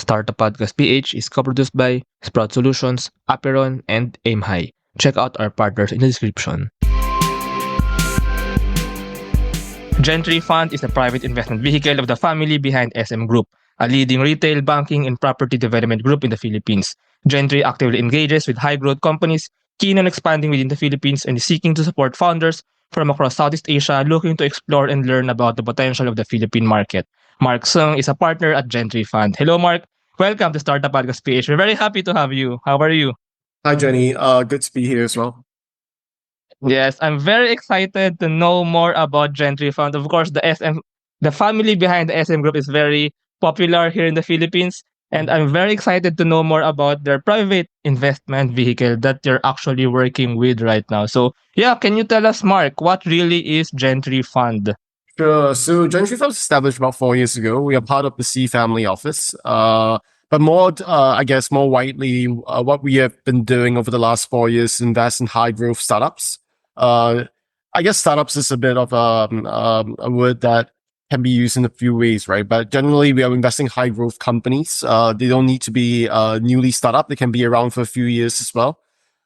Startup Podcast PH is co-produced by Sprout Solutions, Aperon, and Aim High. Check out our partners in the description. Gentree Fund is a private investment vehicle of the family behind SM Group, a leading retail banking and property development group in the Philippines. Gentree actively engages with high-growth companies keen on expanding within the Philippines and is seeking to support founders from across Southeast Asia looking to explore and learn about the potential of the Philippine market. Mark Sung is a partner at Gentree Fund. Hello, Mark. Welcome to Startup Podcast PH. We're very happy to have you. How are you? Hi, Jenny. Good to be here as well. Yes, I'm very excited to know more about Gentree Fund. Of course, the family behind the SM Group is very popular here in the Philippines, and I'm very excited to know more about their private investment vehicle that they're actually working with right now. So, yeah, can you tell us, Mark, what really is Gentree Fund? Sure. So Gentree Fund was established about 4 years ago. We are part of the C family office. But more, I guess, more widely, what we have been doing over the last 4 years is invest in high growth startups. I guess startups is a bit of a word that can be used in a few ways, right? But generally, we are investing in high growth companies. They don't need to be newly startup. They can be around for a few years as well.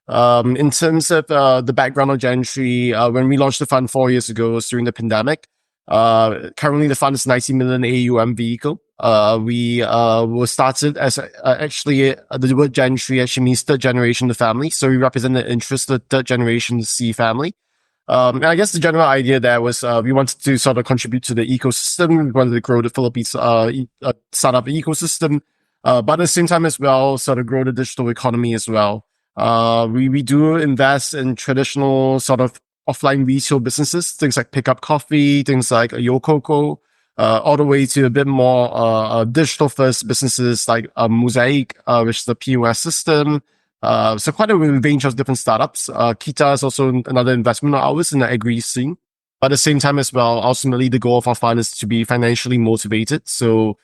In terms of the background of Gentree, when we launched the fund 4 years ago, it was during the pandemic. Currently, the fund is 90 million AUM vehicle. We were started as actually the word Gentree actually means third generation of the family. So we represent the interest of third generation C family. And I guess the general idea there was we wanted to sort of contribute to the ecosystem. We wanted to grow the Philippines startup ecosystem, but at the same time as well, sort of grow the digital economy as well. We do invest in traditional sort of offline retail businesses, things like Pick Up Coffee, things like Yococo, all the way to a bit more digital first businesses like Mosaic, which is the POS system. So quite a range of different startups. Kita is also another investment of ours in the agri scene. But at the same time as well, ultimately the goal of our fund is to be financially motivated. So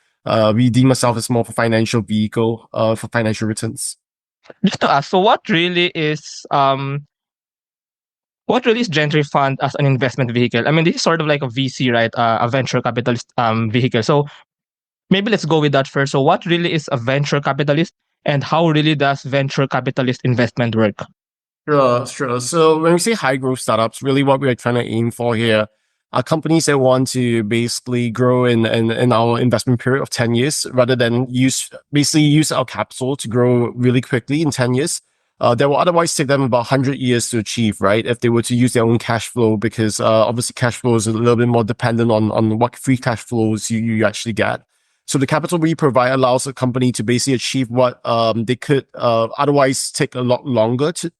we deem ourselves as more of a financial vehicle for financial returns. Just to ask, so what really is Gentree Fund as an investment vehicle? I mean, this is sort of like a VC, right? A venture capitalist vehicle. So maybe let's go with that first. So what really is a venture capitalist, and how really does venture capitalist investment work? Sure. So when we say high growth startups, really what we are trying to aim for here are companies that want to basically grow in our investment period of 10 years rather than use our capital to grow really quickly in 10 years. That will otherwise take them about 100 years to achieve, right? If they were to use their own cash flow, because obviously cash flow is a little bit more dependent on what free cash flows you actually get. So the capital we provide allows a company to basically achieve what they could otherwise take a lot longer to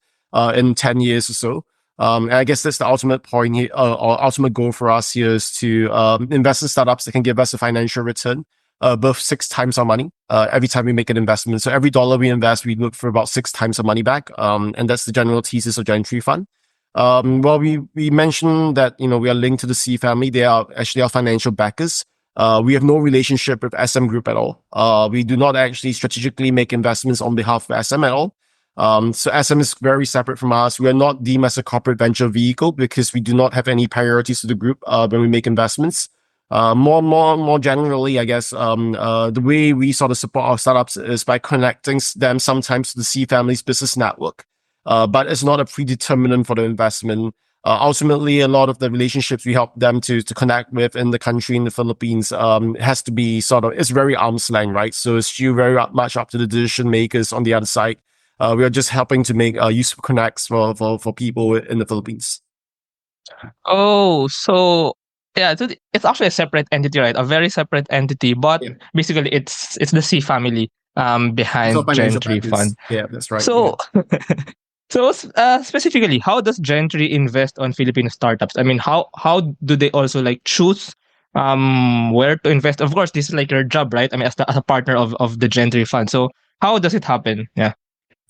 in 10 years or so. And I guess that's the ultimate point here, or ultimate goal for us here is to invest in startups that can give us a financial return above 6 times our money every time we make an investment. So every dollar we invest, we look for about 6 times our money back. And that's the general thesis of Gentree Fund. Well, we mentioned that, we are linked to the C family. They are actually our financial backers. We have no relationship with SM Group at all. We do not actually strategically make investments on behalf of SM at all. So SM is very separate from us. We are not deemed as a corporate venture vehicle because we do not have any priorities to the group when we make investments. More generally, I guess, the way we sort of support our startups is by connecting them sometimes to the C family's business network. But it's not a predeterminant for the investment. Ultimately, a lot of the relationships we help them to connect with in the country, in the Philippines, has to be it's very arm's length, right? So it's still very much up to the decision makers on the other side. We are just helping to make useful connects for people in the Philippines. Oh, so yeah, so it's actually a separate entity, right? A very separate entity, but basically it's the C family behind Gentree Fund. Yeah, that's right. So so specifically, how does Gentree invest on Filipino startups? I mean, how do they also like choose where to invest? Of course, this is like your job, right? I mean, as a partner of the Gentree Fund. So how does it happen? Yeah.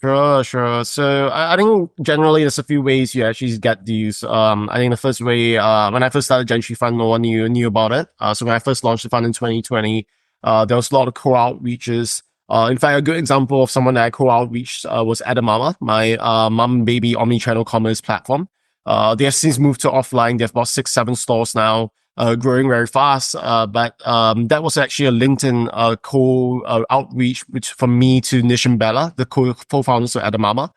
Sure. So I think generally there's a few ways you actually get these. I think the first way, when I first started Gentree Fund, no one knew about it. So when I first launched the fund in 2020, there was a lot of co-outreaches. In fact, a good example of someone that I co-outreached was Edamama, my mom baby omni-channel commerce platform. They have since moved to offline. They have about 6-7 stores now. growing very fast. But that was actually a LinkedIn outreach, which from me to Nish and Bella, the co-founders of Adamama.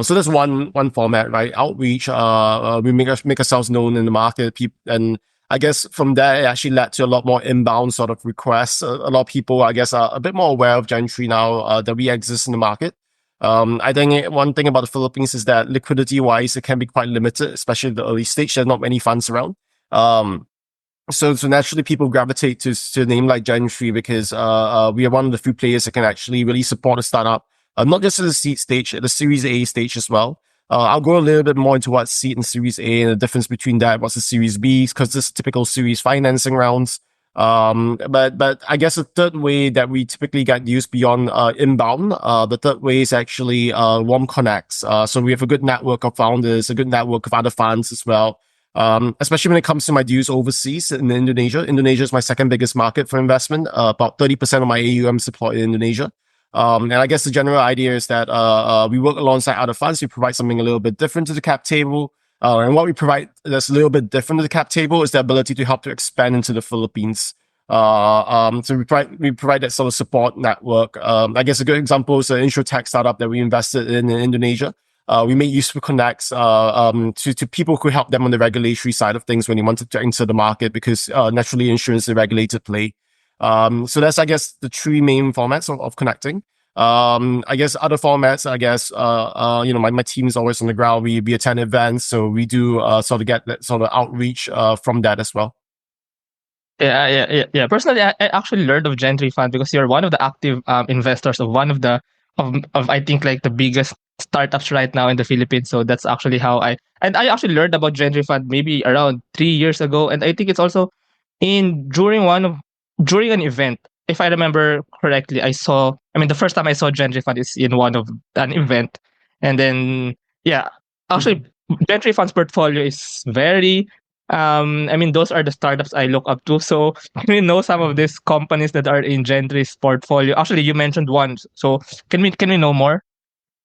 So that's one format, right? Outreach. We make ourselves known in the market, and I guess from there, it actually led to a lot more inbound sort of requests. A lot of people, I guess, are a bit more aware of Gentree now that we exist in the market. I think one thing about the Philippines is that liquidity-wise, it can be quite limited, especially at the early stage. There's not many funds around. So naturally, people gravitate to a name like Gentree because we are one of the few players that can actually really support a startup, not just at the seed stage, at the Series A stage as well. I'll go a little bit more into what seed and Series A and the difference between that, what's the Series B, because this is typical Series financing rounds. But I guess the third way that we typically get used beyond inbound, the third way is actually warm connects. So we have a good network of founders, a good network of other funds as well. Especially when it comes to my deals overseas in Indonesia. Indonesia is my second biggest market for investment. About 30% of my AUM is deployed in Indonesia. And I guess the general idea is that we work alongside other funds. We provide something a little bit different to the cap table. And what we provide that's a little bit different to the cap table is the ability to help to expand into the Philippines. So we provide that sort of support network. I guess a good example is an insurtech startup that we invested in Indonesia. We made useful connects to people who help them on the regulatory side of things when they wanted to enter the market because naturally insurance is a regulated play. So that's, I guess, the three main formats of connecting. I guess other formats, I guess, my team is always on the ground. We attend events, so we do sort of get that sort of outreach from that as well. Yeah. Personally, I actually learned of Gentree Fund because you're one of the active investors of one of the of I think like the biggest startups right now in the Philippines. So that's actually how I actually learned about Gentree Fund maybe around 3 years ago, and I think it's also during an event. If I remember correctly, the first time I saw Gentree Fund is in one of an event, and then yeah, actually Gentree Fund's portfolio is very those are the startups I look up to. So can we know some of these companies that are in Gentry's portfolio? Actually, you mentioned one. So can we know more?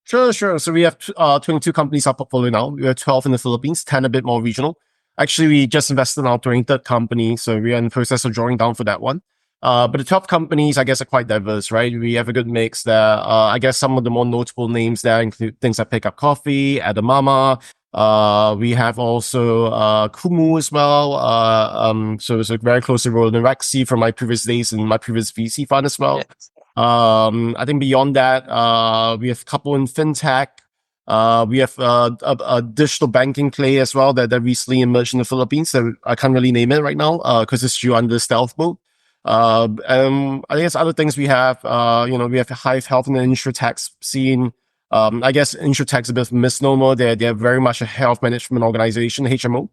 Sure. So we have 22 companies in our portfolio now. We have 12 in the Philippines, 10 a bit more regional. Actually, we just invested in our 23rd company, so we are in the process of drawing down for that one. But the 12 companies, I guess, are quite diverse, right? We have a good mix there. I guess some of the more notable names there include things like Pick Up Coffee, Adamama. We have also Kumu as well. So it's a very closely rolled in Rexy from my previous days and my previous VC fund as well. Yes. I think beyond that, we have a couple in fintech. We have a digital banking play as well that recently emerged in the Philippines. So I can't really name it right now because it's still under stealth mode. I guess other things we have, we have Hive Health and the insurtech scene. I guess insurtech is a bit of a misnomer. They're very much a health management organization, HMO.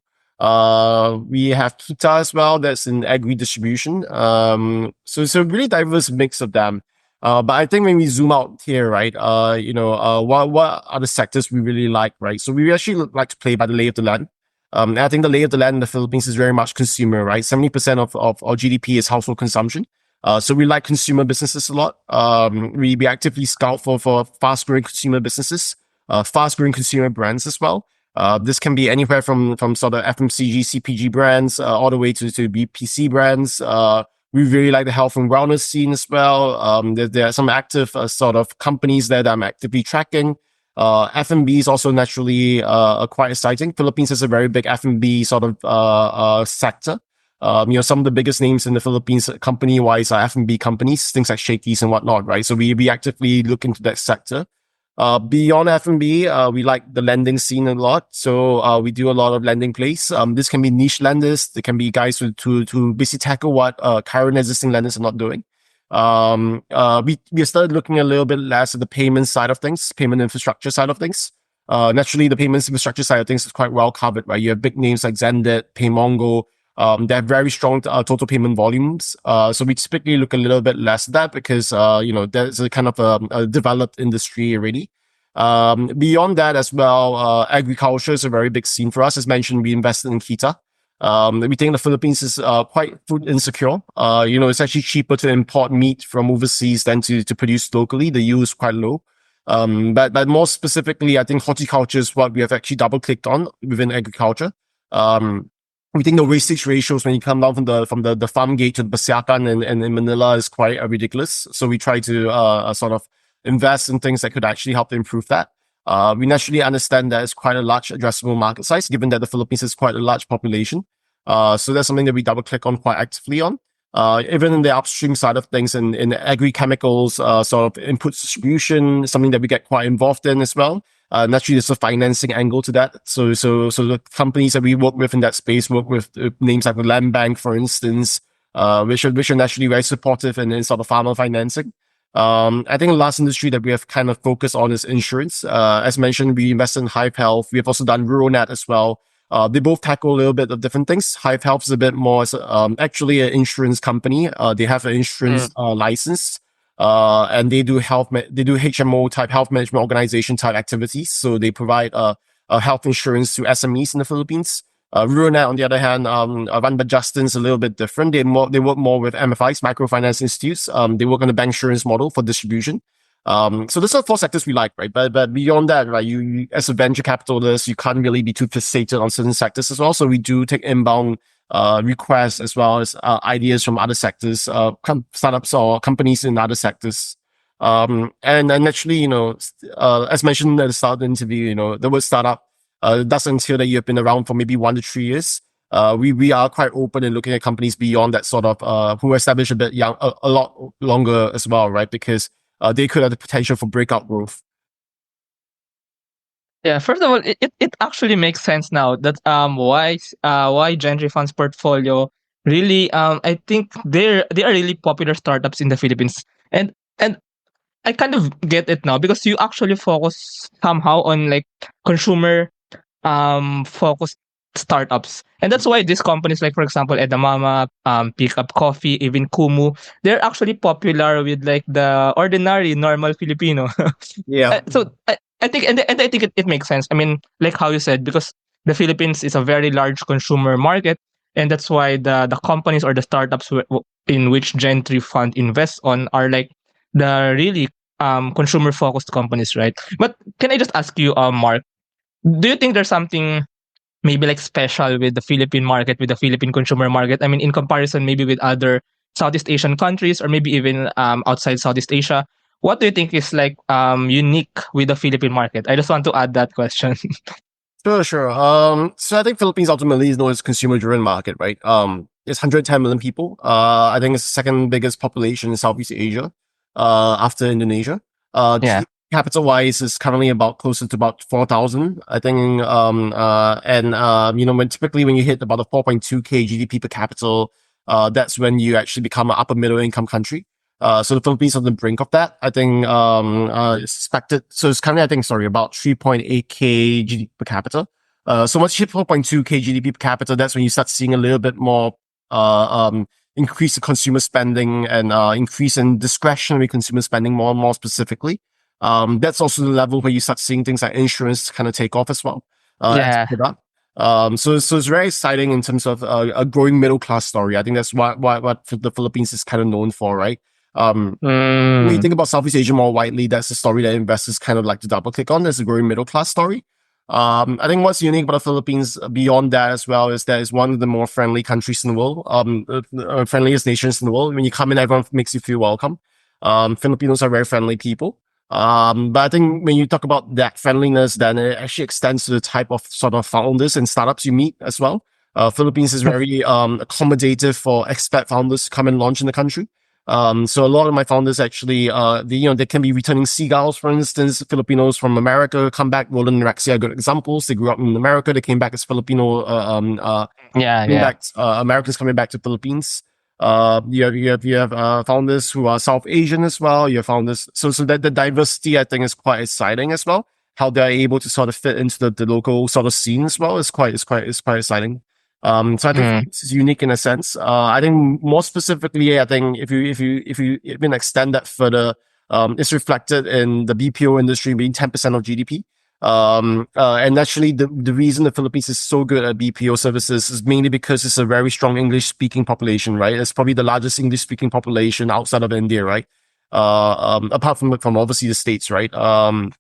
We have Kita as well. That's in agri distribution. So it's a really diverse mix of them. But I think when we zoom out here, right, what are the sectors we really like, right? So we actually like to play by the lay of the land. And I think the lay of the land in the Philippines is very much consumer, right? 70% of our GDP is household consumption. So we like consumer businesses a lot. We actively scout for fast-growing consumer businesses, fast-growing consumer brands as well. This can be anywhere from sort of FMCG, CPG brands, all the way to BPC brands. We really like the health and wellness scene as well. There are some active sort of companies that I'm actively tracking. F&B is also naturally quite exciting. Philippines has a very big F&B sort of sector. Some of the biggest names in the Philippines company-wise are F&B companies, things like Shakey's and whatnot, right? So we actively look into that sector. Beyond F&B, we like the lending scene a lot. So we do a lot of lending plays. This can be niche lenders. They can be guys to basically tackle what current existing lenders are not doing. We started looking a little bit less at the payment side of things, payment infrastructure side of things. Naturally, the payments infrastructure side of things is quite well covered, right? You have big names like Zendebt, Paymongo. They have very strong total payment volumes. So we typically look a little bit less at that because, there's a kind of a developed industry already. Beyond that as well, agriculture is a very big scene for us. As mentioned, we invested in Kita. We think the Philippines is quite food insecure. It's actually cheaper to import meat from overseas than to produce locally. The yield is quite low. But more specifically, I think horticulture is what we have actually double clicked on within agriculture. We think the wastage ratios when you come down from the farm gate to the Basiacan and in Manila is quite ridiculous. So we try to sort of invest in things that could actually help to improve that. We naturally understand that it's quite a large addressable market size, given that the Philippines is quite a large population. So that's something that we double click on quite actively on. Even in the upstream side of things, in agri-chemicals, sort of input distribution, something that we get quite involved in as well. Naturally, there's a financing angle to that. So the companies that we work with in that space work with names like the Land Bank, for instance, which are naturally very supportive in sort of farmer financing. I think the last industry that we have kind of focused on is insurance. As mentioned, we invest in Hive Health. We have also done RuralNet as well. They both tackle a little bit of different things. Hive Health is a bit more actually an insurance company. They have an insurance license. And they do they do HMO type health management organization type activities. So they provide a health insurance to SMEs in the Philippines. RuralNet, on the other hand, run by Justin's a little bit different. They work more with MFIs, microfinance institutes. They work on the bank insurance model for distribution. So those are four sectors we like, right? But beyond that, right, you as a venture capitalist, you can't really be too fixated on certain sectors as well. So we do take inbound requests as well as ideas from other sectors, startups or companies in other sectors. And actually, as mentioned at the start of the interview, the word startup doesn't entail that you've been around for maybe 1 to 3 years. We are quite open in looking at companies beyond that sort of who are established a bit young, a lot longer as well, right? Because they could have the potential for breakout growth. Yeah, first of all, it actually makes sense now that why Gentree Fund's portfolio really I think they are really popular startups in the Philippines. And I kind of get it now because you actually focus somehow on like consumer focused startups. And that's why these companies like for example Edamama, Pick Up Coffee, even Kumu, they're actually popular with like the ordinary normal Filipino. Yeah. I think and I think it makes sense. I mean, like how you said, because the Philippines is a very large consumer market, and that's why the companies or the startups in which Gentry Fund invests on are like the really consumer focused companies, right? But can I just ask you, Mark, do you think there's something maybe like special with the Philippine market, with the Philippine consumer market? I mean, in comparison maybe with other Southeast Asian countries or maybe even outside Southeast Asia, what do you think is like unique with the Philippine market? I just want to add that question. Sure, sure. So I think Philippines ultimately is known as consumer-driven market, right? It's 110 million people. I think it's the second biggest population in Southeast Asia, after Indonesia. Yeah. Capital-wise is currently about closer to about 4,000, I think. Typically when you hit about a 4.2K GDP per capita, that's when you actually become an upper middle income country. So the Philippines on the brink of that. I think it's expected. So it's currently, I think, sorry, about 3.8K GDP per capita. So once you hit 4.2K GDP per capita, that's when you start seeing a little bit more increase in consumer spending and increase in discretionary consumer spending more and more specifically. That's also the level where you start seeing things like insurance kind of take off as well. Yeah. So it's very exciting in terms of a growing middle class story. I think that's what the Philippines is kind of known for, right? When you think about Southeast Asia more widely, that's the story that investors kind of like to double click on. There's a growing middle class story. I think what's unique about the Philippines beyond that as well is that it's one of the more friendly countries in the world, friendliest nations in the world. When you come in, everyone makes you feel welcome. Filipinos are very friendly people. But I think when you talk about that friendliness, then it actually extends to the type of sort of founders and startups you meet as well. Philippines is very accommodative for expat founders to come and launch in the country. So a lot of my founders actually, they can be returning seagulls, for instance. Filipinos from America come back. Roland and Rexy are good examples. They grew up in America. They came back as Filipino, Americans coming back to Philippines. You have founders who are South Asian as well. You have founders, so that the diversity I think is quite exciting as well. How they're able to sort of fit into the local sort of scene as well is quite exciting. So I think this is unique in a sense. I think more specifically, I think if you even extend that further, it's reflected in the BPO industry being 10% of GDP. And actually the reason the Philippines is so good at BPO services is mainly because it's a very strong English speaking population, right? It's probably the largest English speaking population outside of India, right? Apart from obviously the States, right? And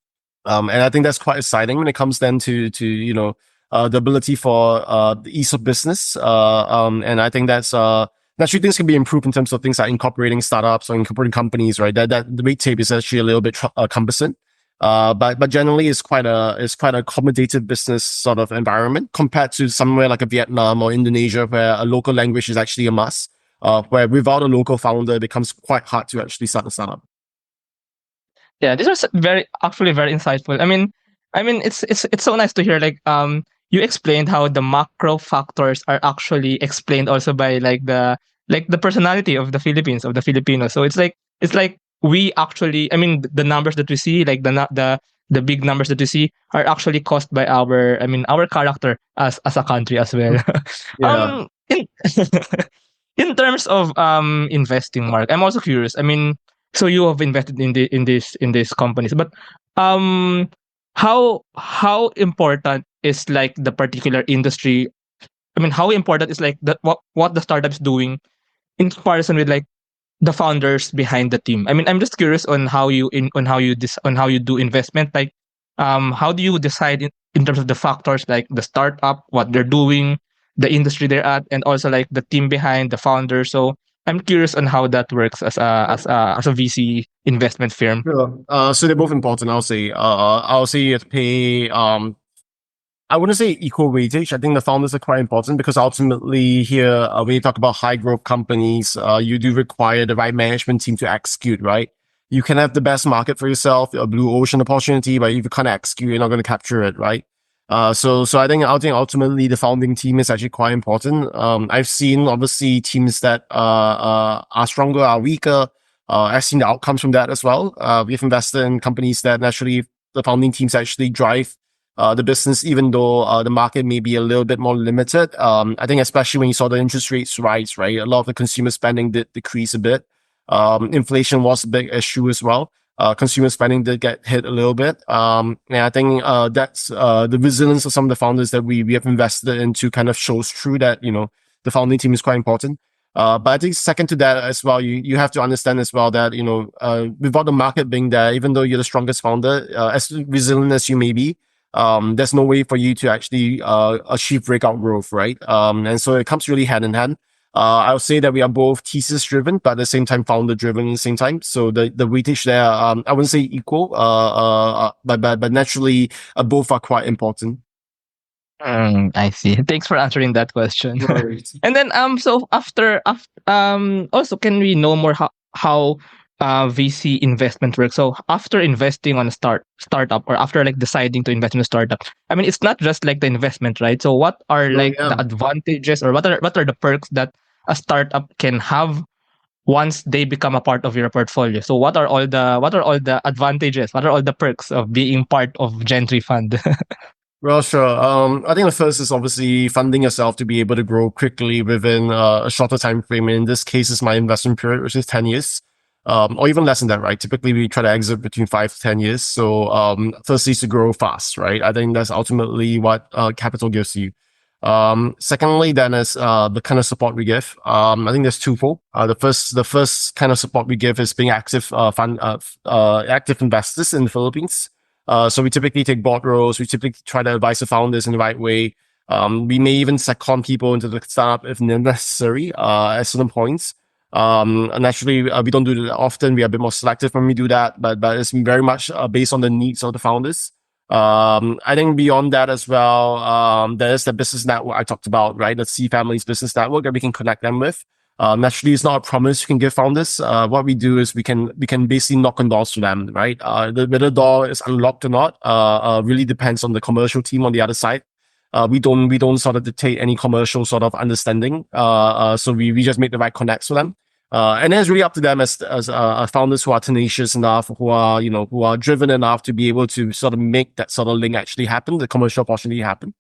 I think that's quite exciting when it comes then to the ability for the ease of business. And I think that's naturally things can be improved in terms of things like incorporating startups or incorporating companies, right? That the red tape is actually a little bit cumbersome. But generally it's quite a accommodative business sort of environment compared to somewhere like a Vietnam or Indonesia where a local language is actually a must. Where without a local founder, it becomes quite hard to actually start a startup. Yeah, this was actually very insightful. I mean, it's so nice to hear like you explained how the macro factors are actually explained also by like the personality of the Philippines, of the Filipinos. So it's like we actually, I mean, the numbers that we see, like the big numbers that we see are actually caused by our character as a country as well. Yeah. In in terms of investing, Mark, I'm also curious. I mean, so you have invested in these companies, but um how important is like the particular industry? I mean, how important is like what the startup is doing in comparison with like the founders behind the team? I mean, I'm just curious on how you do investment. Like, how do you decide in terms of the factors like the startup, what they're doing, the industry they're at, and also like the team behind the founder? So I'm curious on how that works as a VC investment firm. Sure. So they're both important. I'll say you have to pay. I wouldn't say equal weightage. I think the founders are quite important because ultimately here, when you talk about high growth companies, you do require the right management team to execute, right? You can have the best market for yourself, a blue ocean opportunity, but if you can't execute, you're not going to capture it, right? So I think ultimately the founding team is actually quite important. I've seen obviously teams that are stronger, are weaker. I've seen the outcomes from that as well. We've invested in companies that naturally the founding teams actually drive the business, even though the market may be a little bit more limited. I think especially when you saw the interest rates rise, right? A lot of the consumer spending did decrease a bit. Inflation was a big issue as well. Consumer spending did get hit a little bit. And I think that's the resilience of some of the founders that we have invested into kind of shows through that, the founding team is quite important. But I think second to that as well, you have to understand as well that, without the market being there, even though you're the strongest founder, as resilient as you may be, there's no way for you to actually achieve breakout growth, right? And so it comes really hand in hand. I would say that we are both thesis driven, but at the same time founder driven at the same time. So the weightage there, I wouldn't say equal, but naturally both are quite important. I see. Thanks for answering that question. Right. And then so after also, can we know more how VC investment works? So after investing on a startup, or after like deciding to invest in a startup, I mean, it's not just like the investment, right? So what are Oh, like yeah. the advantages, or what are the perks that a startup can have once they become a part of your portfolio? So what are all the advantages? What are all the perks of being part of Gentree Fund? Well, sure. I think the first is obviously funding yourself to be able to grow quickly within a shorter time frame. In this case, is my investment period, which is 10 years, or even less than that, right? Typically, we try to exit between 5 to 10 years. So, firstly, is to grow fast, right? I think that's ultimately what capital gives you. Secondly, then is the kind of support we give. I think there's twofold. The first kind of support we give is being active active investors in the Philippines. So we typically take board roles. We typically try to advise the founders in the right way. We may even second people into the startup if necessary at certain points. Naturally, we don't do that often. We are a bit more selective when we do that, but it's very much based on the needs of the founders. I think beyond that as well, there's the business network I talked about, right? The C Family's business network that we can connect them with. Naturally, it's not a promise you can give founders. What we do is we can basically knock on doors to them, right? Whether the door is unlocked or not, really depends on the commercial team on the other side. We don't sort of dictate any commercial sort of understanding. So we just make the right connects for them. And then it's really up to them as founders who are tenacious enough, who are driven enough to be able to sort of make that sort of link actually happen, the commercial opportunity happen.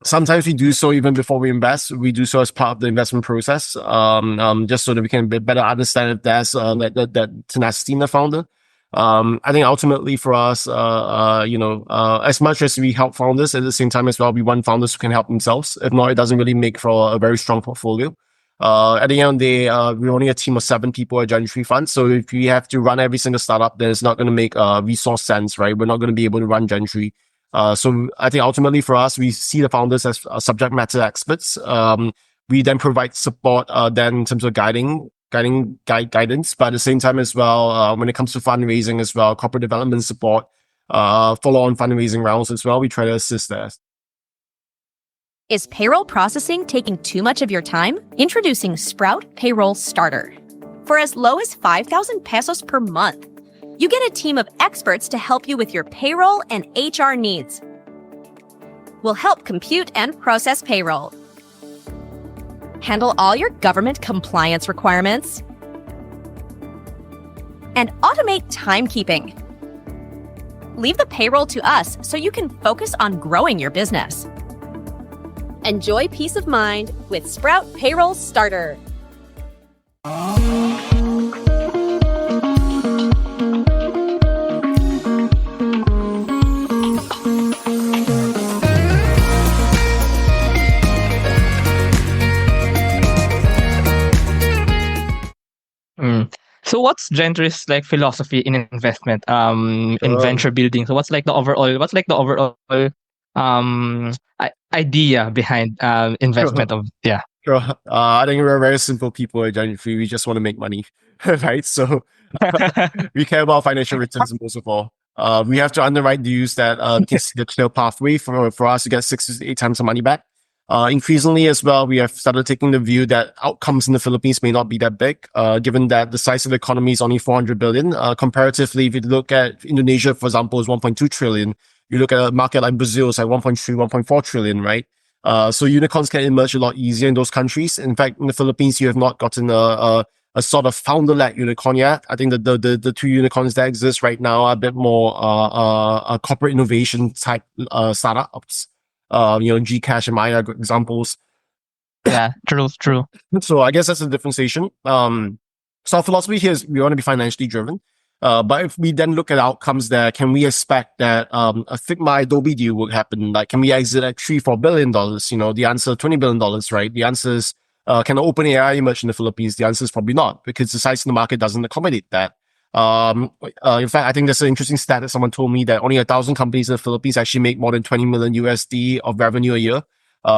Sometimes we do so even before we invest. We do so as part of the investment process, just so that we can better understand if there's that tenacity in the founder. I think ultimately for us, as much as we help founders, at the same time as well, we want founders who can help themselves. If not, it doesn't really make for a very strong portfolio. At the end of the day, we're only a team of 7 people at Gentree Fund. So if we have to run every single startup, then it's not going to make resource sense, right? We're not going to be able to run Gentree. So I think ultimately for us, we see the founders as subject matter experts. We then provide support then in terms of guidance, but at the same time as well, when it comes to fundraising as well, corporate development support, follow-on fundraising rounds as well, we try to assist there. Is payroll processing taking too much of your time? Introducing Sprout Payroll Starter. For as low as 5,000 pesos per month, you get a team of experts to help you with your payroll and HR needs. We'll help compute and process payroll, handle all your government compliance requirements, and automate timekeeping. Leave the payroll to us so you can focus on growing your business. Enjoy peace of mind with Sprout Payroll Starter. So what's Gentry's like philosophy in investment, in venture building? So what's like the overall idea behind investment of Sure. I think we're very simple people at Gentree. We just want to make money, right? So we care about financial returns most of all. We have to underwrite deals that can see the clear pathway for us to get 6 to 8 times the money back. Increasingly as well, we have started taking the view that outcomes in the Philippines may not be that big, given that the size of the economy is only 400 billion. Comparatively, if you look at Indonesia, for example, is 1.2 trillion. You look at a market like Brazil, it's like 1.3, 1.4 trillion, right? So unicorns can emerge a lot easier in those countries. In fact, in the Philippines, you have not gotten a sort of founder-led unicorn yet. I think the 2 unicorns that exist right now are a bit more corporate innovation type startups. Gcash and Maya are good examples. Yeah, true. So I guess that's a differentiation. So our philosophy here is we want to be financially driven. But if we then look at outcomes there, can we expect that a Figma Adobe deal would happen? Like, can we exit at $3-4 billion? The answer $20 billion, right? The answer is, can OpenAI emerge in the Philippines? The answer is probably not, because the size of the market doesn't accommodate that. In fact, I think there's an interesting stat that someone told me that only 1,000 companies in the Philippines actually make more than 20 million USD of revenue a year,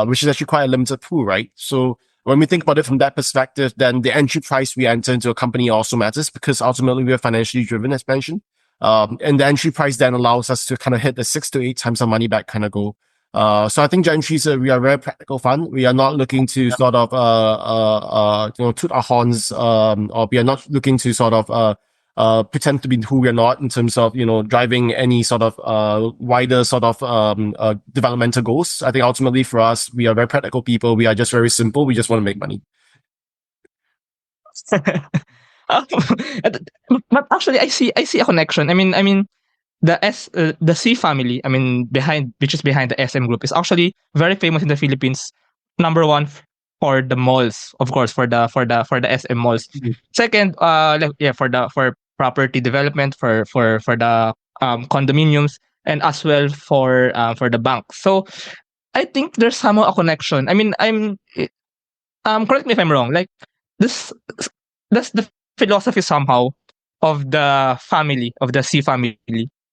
which is actually quite a limited pool, right? So when we think about it from that perspective, then the entry price we enter into a company also matters, because ultimately we are financially driven, as mentioned. And the entry price then allows us to kind of hit the 6 to 8 times our money back kind of goal. So I think Gentree, we are a very practical fund. We are not looking to sort of, toot our horns, or we are not looking to sort of, pretend to be who we are not in terms of, driving any sort of, wider sort of, developmental goals. I think ultimately for us, we are very practical people. We are just very simple. We just want to make money. But actually, I see a connection. I mean, the C family, which is behind the SM Group, is actually very famous in the Philippines. Number one for the malls, of course, for the SM malls. Mm-hmm. Second, for property development, for the condominiums, and as well for the bank. So I think there's somehow a connection. Correct me if I'm wrong. Like this, that's the philosophy somehow of the family, of the C family.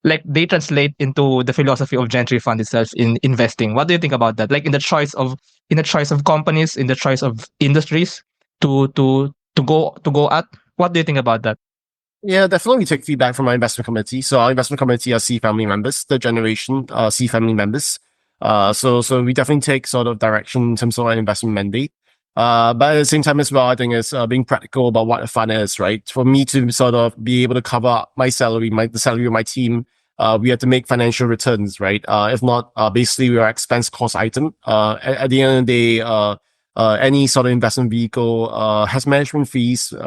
Like they translate into the philosophy of Gentree Fund itself in investing. What do you think about that? Like in the choice of companies, in the choice of industries to go at. What do you think about that? Yeah, definitely we take feedback from our investment committee. So our investment committee are C family members, third generation C family members. So we definitely take sort of direction in terms of our investment mandate. But at the same time as well, I think it's being practical about what a fund is, right? For me to sort of be able to cover my salary, the salary of my team, we have to make financial returns, right? If not, basically we are expense cost item. At the end of the day, any sort of investment vehicle has management fees. In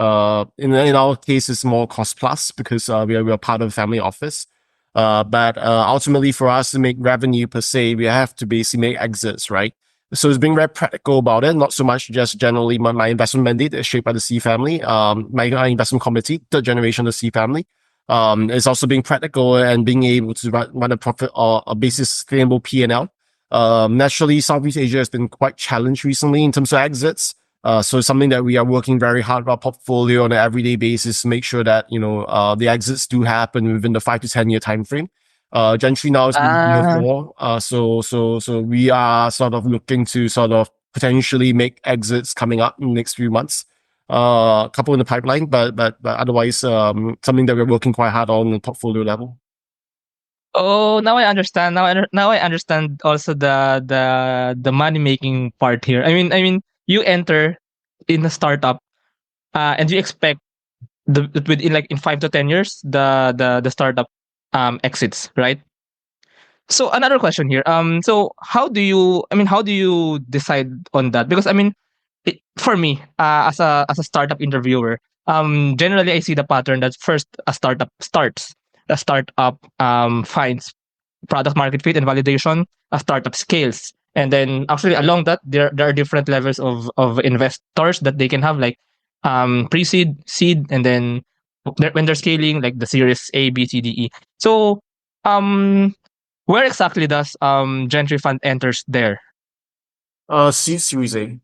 our case, it's more cost plus because we are part of a family office. But ultimately, for us to make revenue per se, we have to basically make exits, right? So it's being very practical about it, not so much just generally my investment mandate is shaped by the C family. My investment committee, third generation of the C family, is also being practical and being able to run a profit or a basis sustainable P&L. Naturally, Southeast Asia has been quite challenged recently in terms of exits. So it's something that we are working very hard with our portfolio on an everyday basis to make sure that, the exits do happen within the 5 to 10 year time frame. Gentree now is moving year Ah, 4. So we are sort of looking to sort of potentially make exits coming up in the next few months. A couple in the pipeline, but otherwise, something that we're working quite hard on the portfolio level. oh, now I understand. Now I understand also the money making part here. I mean, you enter in a startup, and you expect within like in 5 to 10 years the startup exits, right? So another question here. So how do you decide on that? Because I mean, for me, as a startup interviewer, generally I see the pattern that first a startup starts, a startup finds product market fit and validation, a startup scales, and then actually along that there are different levels of investors that they can have, like pre-seed, seed, and then when they're scaling, like the series A, B, C, D, E. So um where exactly does Gentry Fund enters there? Series A.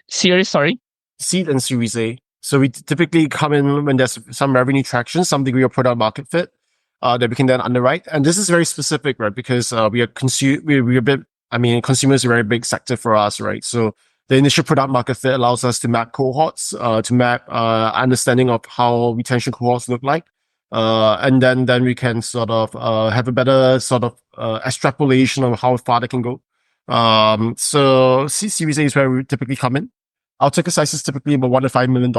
Series, sorry. Seed and Series A. So we typically come in when there's some revenue traction, some degree of product market fit, that we can then underwrite. And this is very specific, right? Because we're a bit, I mean, consumers are a very big sector for us, right? So the initial product market fit allows us to map cohorts, to map understanding of how retention cohorts look like. And then we can sort of have a better sort of extrapolation of how far they can go. So Series A is where we typically come in. Our ticket size is typically about $1 to $5 million.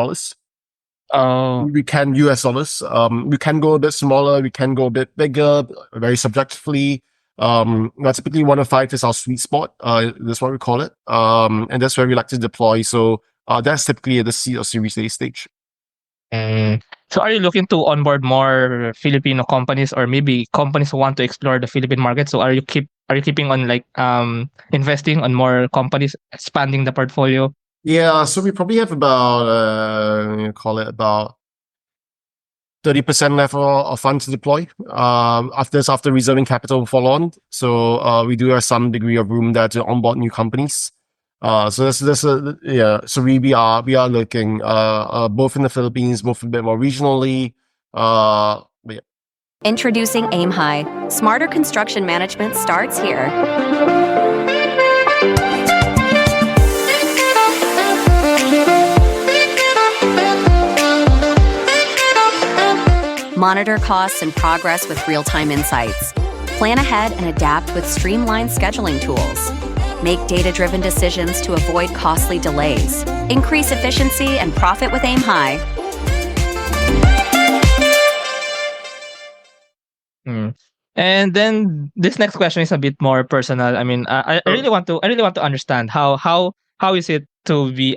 Oh. We can US dollars. We can go a bit smaller. We can go a bit bigger, very subjectively. Typically 1 to 5 is our sweet spot. That's what we call it. And that's where we like to deploy. So, that's typically at the seed or Series A stage. Mm. So are you looking to onboard more Filipino companies, or maybe companies who want to explore the Philippine market? So are you keeping on like investing on more companies, expanding the portfolio? Yeah. So we probably have about, call it about 30% left of funds to deploy. After reserving capital for follow on. So, we do have some degree of room there to onboard new companies. So yeah. So we are looking, both in the Philippines, both a bit more regionally. But yeah. Introducing Aim High. Smarter construction management starts here. Monitor costs and progress with real-time insights. Plan ahead and adapt with streamlined scheduling tools. Make data-driven decisions to avoid costly delays. Increase efficiency and profit with Aim High. Mm. And then this next question is a bit more personal. I mean, I really want to understand how is it to be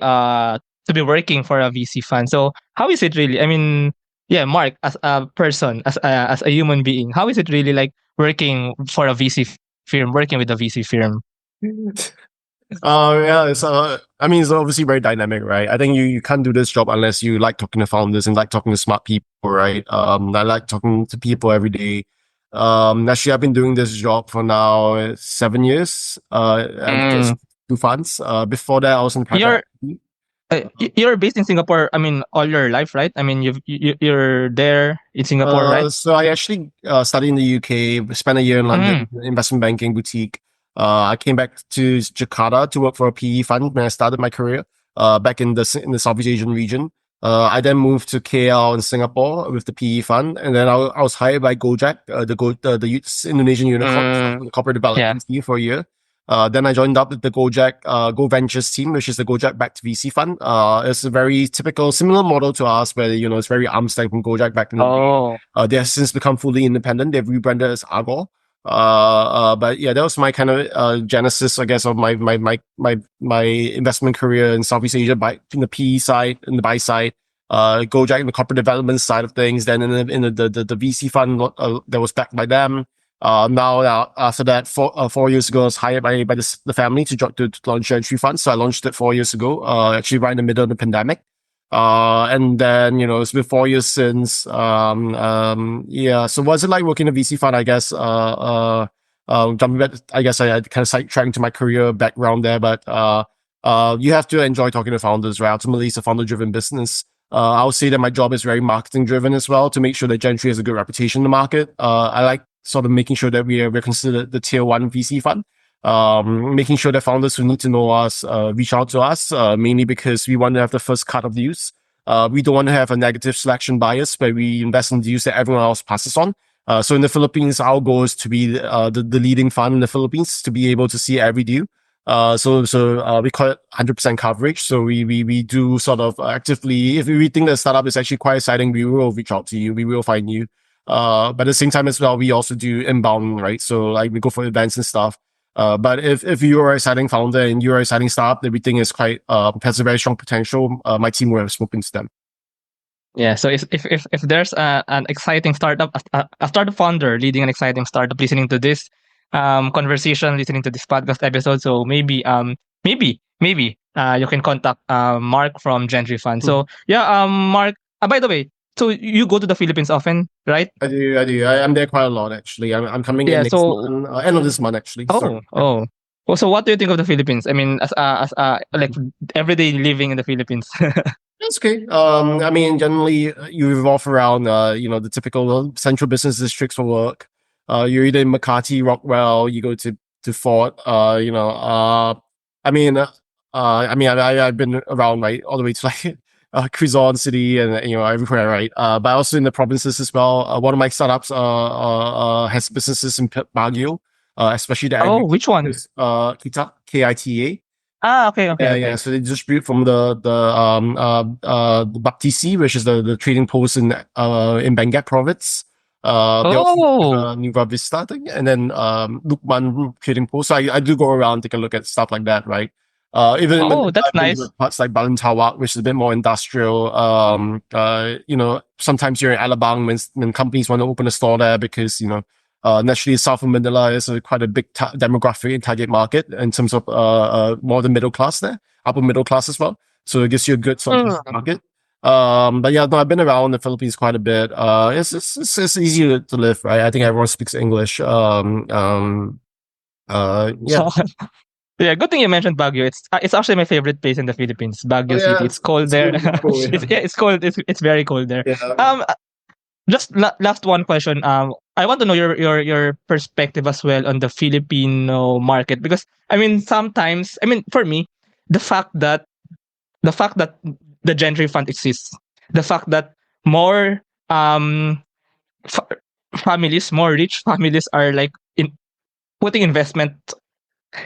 working for a VC fund. So how is it really? I mean, yeah, Mark, as a person, as a human being, how is it really like working for a VC firm, working with a VC firm? Yeah, I mean, it's obviously very dynamic, right? I think you can't do this job unless you like talking to founders and like talking to smart people, right? I like talking to people every day. Actually, I've been doing this job for now 7 years, and just Mm. 2 funds. Before that, I was in private You're equity. you're based in Singapore. I mean, all your life, right? I mean, you're there in Singapore, right? So I actually studied in the UK, spent a year in Mm. London, investment banking boutique. I came back to Jakarta to work for a PE fund when I started my career, back in the Southeast Asian region. I then moved to KL in Singapore with the PE fund, and then I was hired by Gojek, the Indonesian unicorn, Mm. the corporate Yeah. development team for a year. Then I joined up with the Gojek Go Ventures team, which is the Gojek backed VC fund. It's a very typical, similar model to us, where it's very arm's length from Gojek back in the day. Oh. They have since become fully independent. They've rebranded as Agor. But yeah, that was my kind of genesis, I guess, of my investment career in Southeast Asia, in the PE side, in the buy side. Gojek in the corporate development side of things. Then in the VC fund that was backed by them. Now after that, 4 years ago, I was hired by the family to launch Gentree Fund. So I launched it 4 years ago, actually right in the middle of the pandemic. And then, it's been 4 years since. Yeah. So what's it like working in a VC fund? I guess, jumping back, I guess I kind of sidetracked into my career background there, but, you have to enjoy talking to founders, right? Ultimately, it's a founder driven business. I would say that my job is very marketing driven as well, to make sure that Gentry has a good reputation in the market. I like sort of making sure that we're considered the tier one VC fund. Making sure that founders who need to know us reach out to us, mainly because we want to have the first cut of deals. We don't want to have a negative selection bias where we invest in deals that everyone else passes on. So in the Philippines, our goal is to be the leading fund in the Philippines, to be able to see every deal. So we call it 100% coverage. So we do sort of actively, if we think the startup is actually quite exciting, we will reach out to you. We will find you. But at the same time as well, we also do inbound, right? So like we go for events and stuff. But if you are an exciting founder and you're an exciting startup that we think is quite, has a very strong potential, my team will have spoken to them. Yeah, so if there's an exciting startup, a startup founder leading an exciting startup, listening to this conversation, listening to this podcast episode, so maybe you can contact Mark from Gentree Fund. So yeah, Mark. By the way, so you go to the Philippines often, right? I do. I'm there quite a lot actually. I'm coming in next month, end of this month actually. Oh. Well, so what do you think of the Philippines? I mean, as like everyday living in the Philippines. That's okay. I mean, generally you revolve around, the typical central business districts for work. You're either in Makati, Rockwell, you go to Fort, I've been around, right, all the way to like, Quezon City and, everywhere, right? But also in the provinces as well. One of my startups, has businesses in Baguio, especially the which one? Kita, KITA. Okay. So they distribute from the Baptisi, which is the trading post in Benguet province. They also have Nueva Vista thing, and then Lukman trading post. So I do go around, take a look at stuff like that, right? That's nice. Parts like Balintawak, which is a bit more industrial. Sometimes you're in Alabang when companies want to open a store there because naturally, south of Manila is quite a big demographic and target market in terms of more the middle class there, upper middle class as well. So it gives you a good sort of market. But yeah, no, I've been around the Philippines quite a bit. It's easy to live, right? I think everyone speaks English. Yeah, good thing you mentioned Baguio. It's actually my favorite place in the Philippines, Baguio City. It's cold there. Cool, it's cold. It's very cold there. Yeah. Just last one question. I want to know your perspective as well on the Filipino market, because I mean sometimes, for me, the fact that the Gentree Fund exists, the fact that more families, more rich families are like in putting investment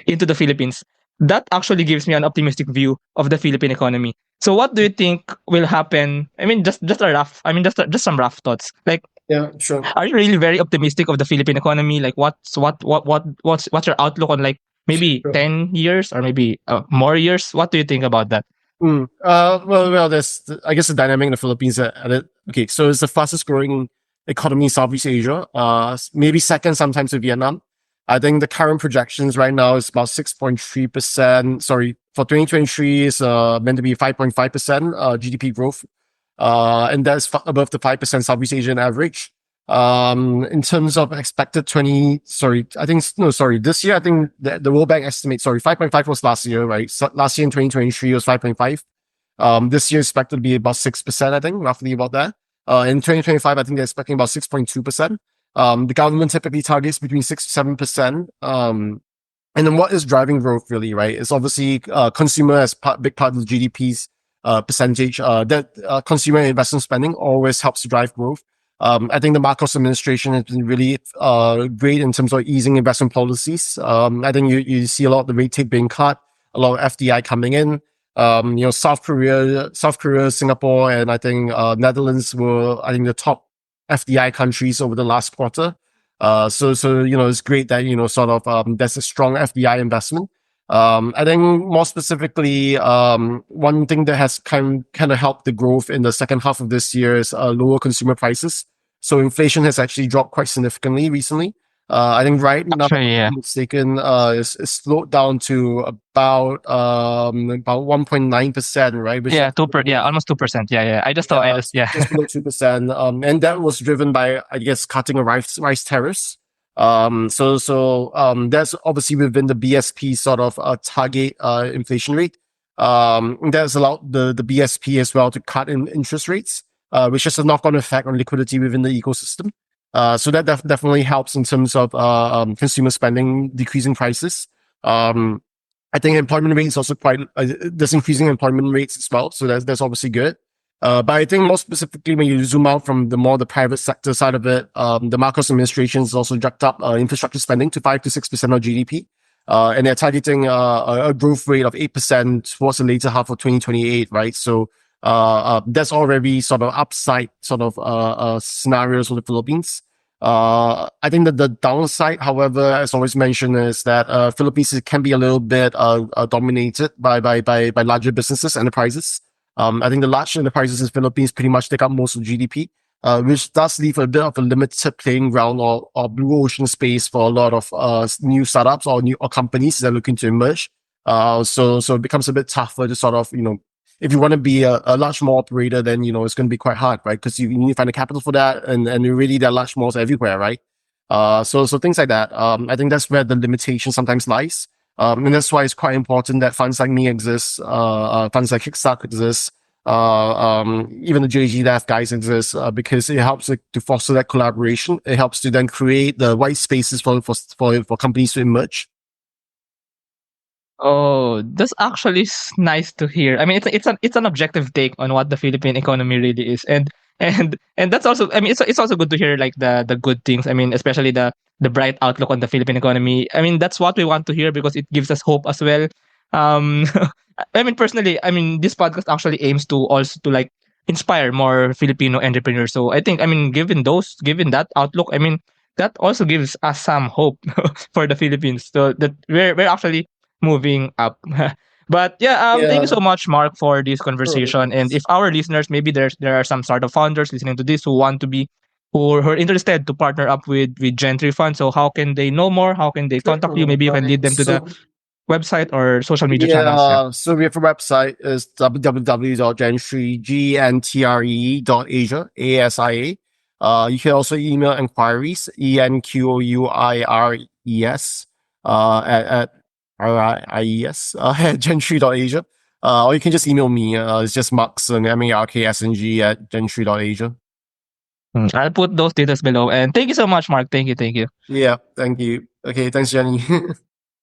into the Philippines, that actually gives me an optimistic view of the Philippine economy. So what do you think will happen? Just some rough thoughts. Like, yeah, sure. are you really very optimistic of the Philippine economy? Like, what's your outlook on, like, maybe 10 years or maybe more years? What do you think about that? Well, there's, I guess, the dynamic in the Philippines. Okay, so it's the fastest growing economy in Southeast Asia. Maybe second sometimes to Vietnam. I think the current projections right now is about 6.3%. Sorry, for 2023 is meant to be 5.5% GDP growth. And that's above the 5% Southeast Asian average. In terms of expected this year, I think the World Bank estimates, 5.5 was last year, right? So last year in 2023 was 5.5. This year is expected to be about 6%, I think, roughly about that. In 2025, I think they're expecting about 6.2%. The government typically targets between 6 to 7%. And then what is driving growth really, right? It's obviously consumer as big part of the GDP's percentage. That consumer investment spending always helps to drive growth. I think the Marcos administration has been really great in terms of easing investment policies. I think you see a lot of the rate tape being cut, a lot of FDI coming in. South Korea, Singapore, and I think Netherlands were, I think, the top FDI countries over the last quarter. So it's great that there's a strong FDI investment. I think more specifically, one thing that has kind of helped the growth in the second half of this year is lower consumer prices. So inflation has actually dropped quite significantly recently. I think right now, if I'm not mistaken, is slowed down to about 1.9%, right? Which almost 2%. Yeah. Just below 2%. And that was driven by, I guess, cutting of rice tariffs. So that's obviously within the BSP sort of target inflation rate. That's allowed the BSP as well to cut in interest rates, which has a knock-on effect on liquidity within the ecosystem. So that definitely helps in terms of consumer spending, decreasing prices. I think employment rates also there's increasing employment rates as well. So that's obviously good. But I think more specifically, when you zoom out from the private sector side of it, the Marcos administration has also jacked up infrastructure spending to 5 to 6% of GDP. And they're targeting a growth rate of 8% towards the later half of 2028, right? So that's already sort of upside sort of scenarios for the Philippines. I think that the downside, however, as always mentioned, is that Philippines can be a little bit dominated by larger businesses, enterprises. I think the large enterprises in the Philippines pretty much take up most of GDP, which does leave a bit of a limited playing ground or blue ocean space for a lot of new startups or companies that are looking to emerge. So it becomes a bit tougher to sort of, if you want to be a large mall operator, then, it's going to be quite hard, right? Because you need to find the capital for that. And really, there are large malls everywhere, right? So things like that. I think that's where the limitation sometimes lies. And that's why it's quite important that funds like me exist, funds like Kickstart exist, even the JGDAF guys exist, because it helps to foster that collaboration. It helps to then create the white spaces for companies to emerge. Oh, that's actually nice to hear. I mean, it's an objective take on what the Philippine economy really is, and that's also. I mean, it's also good to hear like the good things. I mean, especially the bright outlook on the Philippine economy. I mean, that's what we want to hear because it gives us hope as well. Um, I mean, personally, I mean, this podcast actually aims to also to like inspire more Filipino entrepreneurs. So I think, I mean, given that outlook, I mean, that also gives us some hope for the Philippines. So that we're actually moving up. But yeah, thank you so much, Mark, for this conversation. And if our listeners, maybe there are some startup founders listening to this who want to be who are interested to partner up with Gentree Fund. So how can they know more? How can they contact you? Maybe you can lead them to the website or social media channels. Yeah. So we have a website is www.gentree.asia, ASIA. You can also email inquiries, ENQOUIRES, at RIES, at gentree.asia. Or you can just email me. It's just Markson, MARKSNG at gentree.asia. I'll put those details below. And thank you so much, Mark. Thank you. Yeah, thank you. Okay, thanks, Jenny.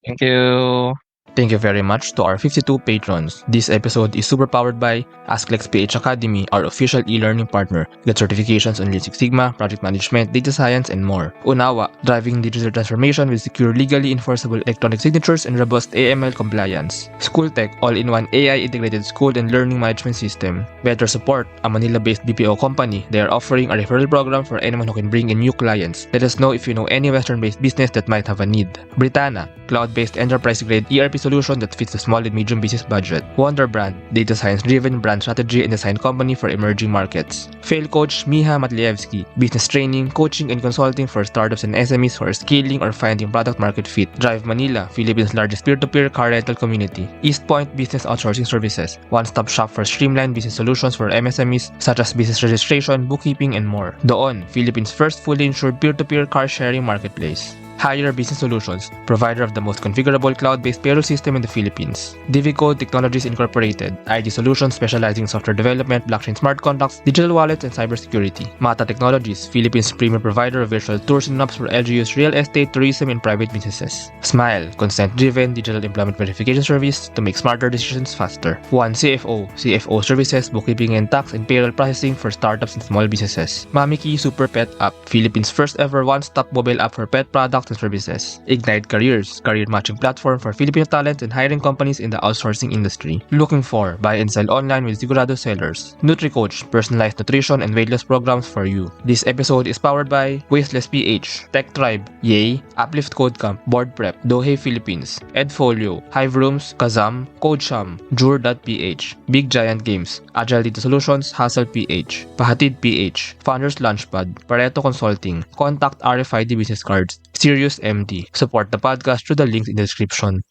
Thank you. Thank you very much to our 52 patrons. This episode is super powered by AskLex PH Academy, our official e-learning partner. Get certifications on Lean Six Sigma, project management, data science, and more. Unawa, driving digital transformation with secure, legally enforceable electronic signatures and robust AML compliance. SchoolTech, all-in-one AI-integrated school and learning management system. Better Support, a Manila-based BPO company. They are offering a referral program for anyone who can bring in new clients. Let us know if you know any Western-based business that might have a need. Britanna, cloud-based enterprise-grade ERP solution that fits the small and medium business budget. Wonder Brand, data science-driven brand strategy and design company for emerging markets. Fail Coach Miha Matlievsky, business training, coaching, and consulting for startups and SMEs who are scaling or finding product market fit. Drive Manila, Philippines' largest peer-to-peer car rental community. East Point Business Outsourcing Services, one-stop shop for streamlined business solutions for MSMEs such as business registration, bookkeeping, and more. Doon, Philippines' first fully insured peer-to-peer car sharing marketplace. Hire Business Solutions, provider of the most configurable cloud-based payroll system in the Philippines. DiviCode Technologies Incorporated, IT solutions specializing in software development, blockchain smart contracts, digital wallets, and cybersecurity. Mata Technologies, Philippines' premier provider of virtual tours and maps for LGU's real estate, tourism, and private businesses. Smile, consent-driven digital employment verification service to make smarter decisions faster. One CFO, CFO services, bookkeeping and tax and payroll processing for startups and small businesses. Mamiki Super Pet App, Philippines' first ever one-stop mobile app for pet products and services. Ignite Careers, career matching platform for Filipino talent and hiring companies in the outsourcing industry. Looking for buy and sell online with Sigurado sellers. NutriCoach, personalized nutrition and weight loss programs for you. This episode is powered by Wasteless PH, Tech Tribe, Yay, Uplift Code Camp, Board Prep, Dohe Philippines, Edfolio, Hive Rooms, Kazam, CodeSham, Jure.ph, Big Giant Games, Agile Data Solutions, Hustle PH, Pahatid PH, Founders Launchpad, Pareto Consulting, Contact RFID Business Cards, Serious MD. Support the podcast through the links in the description.